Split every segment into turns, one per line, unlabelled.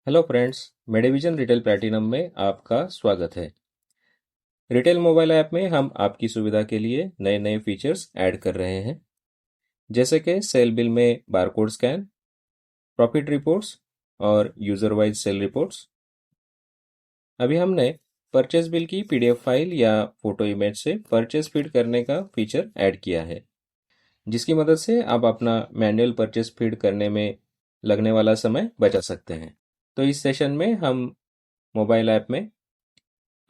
Hello friends, Medivision retail platinum में आपका स्वागत है। रिटेल मोबाइल ऐप में हम आपकी सुविधा के लिए नए नए फीचर्स ऐड कर रहे हैं, जैसे कि सेल बिल में बारकोड स्कैन, प्रॉफिट रिपोर्ट्स और यूजर वाइज सेल रिपोर्ट्स। अभी हमने परचेस बिल की पीडीएफ फाइल या फोटो इमेज से परचेस फीड करने का फीचर ऐड किया है, जिसकी मदद से आप अपना मैनुअल परचेस फीड करने में लगने वाला समय बचा सकते हैं। तो इस सेशन में हम मोबाइल ऐप में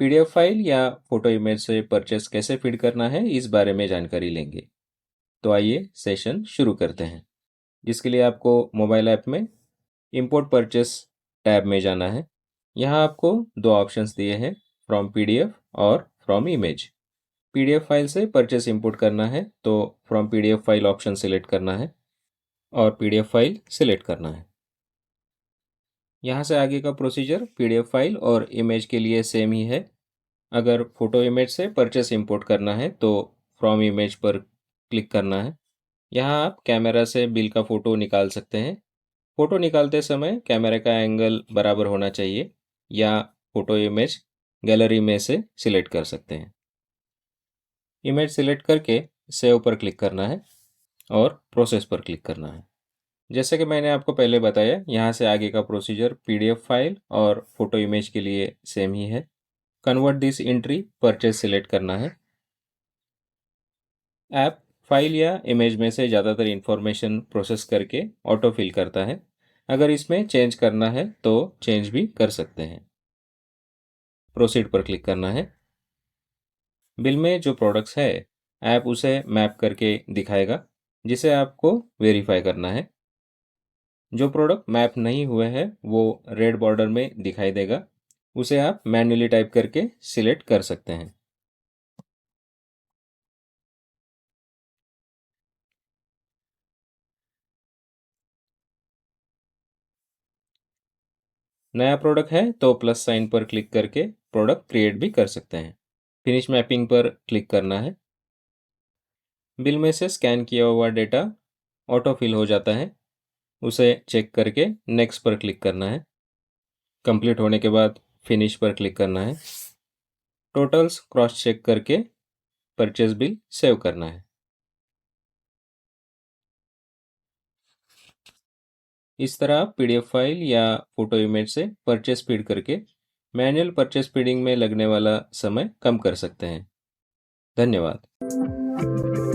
पीडीएफ फाइल या फोटो इमेज से परचेस कैसे फीड करना है, इस बारे में जानकारी लेंगे। तो आइए सेशन शुरू करते हैं। जिसके लिए आपको मोबाइल ऐप में इंपोर्ट परचेस टैब में जाना है। यहाँ आपको दो ऑप्शंस दिए हैं, फ्रॉम पीडीएफ और फ्रॉम इमेज। पीडीएफ फाइल से परचेस इंपोर्ट करना है तो from PDF file option select करना है और पीडीएफ फाइल सिलेक्ट करना है। यहाँ से आगे का प्रोसीजर पीडीएफ फाइल और इमेज के लिए सेम ही है। अगर फोटो इमेज से परचेस इंपोर्ट करना है तो फ्रॉम इमेज पर क्लिक करना है। यहाँ आप कैमरा से बिल का फ़ोटो निकाल सकते हैं। फ़ोटो निकालते समय कैमरे का एंगल बराबर होना चाहिए, या फ़ोटो इमेज गैलरी में से सिलेक्ट कर सकते हैं। इमेज सिलेक्ट करके सेव पर क्लिक करना है और प्रोसेस पर क्लिक करना है। जैसे कि मैंने आपको पहले बताया, यहाँ से आगे का प्रोसीजर पीडीएफ फाइल और फोटो इमेज के लिए सेम ही है। Convert this entry purchase select करना है। ऐप फाइल या इमेज में से ज़्यादातर इंफॉर्मेशन प्रोसेस करके ऑटो फिल करता है। अगर इसमें चेंज करना है तो चेंज भी कर सकते हैं। प्रोसीड पर क्लिक करना है। बिल में जो प्रोडक्ट्स है, ऐप उसे मैप करके दिखाएगा, जिसे आपको वेरीफाई करना है। जो प्रोडक्ट मैप नहीं हुए हैं वो रेड बॉर्डर में दिखाई देगा, उसे आप मैन्युअली टाइप करके सिलेक्ट कर सकते हैं। नया प्रोडक्ट है तो प्लस साइन पर क्लिक करके प्रोडक्ट क्रिएट भी कर सकते हैं। फिनिश मैपिंग पर क्लिक करना है। बिल में से स्कैन किया हुआ डेटा ऑटो फिल हो जाता है, उसे चेक करके नेक्स्ट पर क्लिक करना है। कंप्लीट होने के बाद फिनिश पर क्लिक करना है। टोटल्स क्रॉस चेक करके परचेज बिल सेव करना है। इस तरह आप पीडीएफ फाइल या फोटो इमेज से परचेस फीड करके मैनुअल परचेस फीडिंग में लगने वाला समय कम कर सकते हैं। धन्यवाद।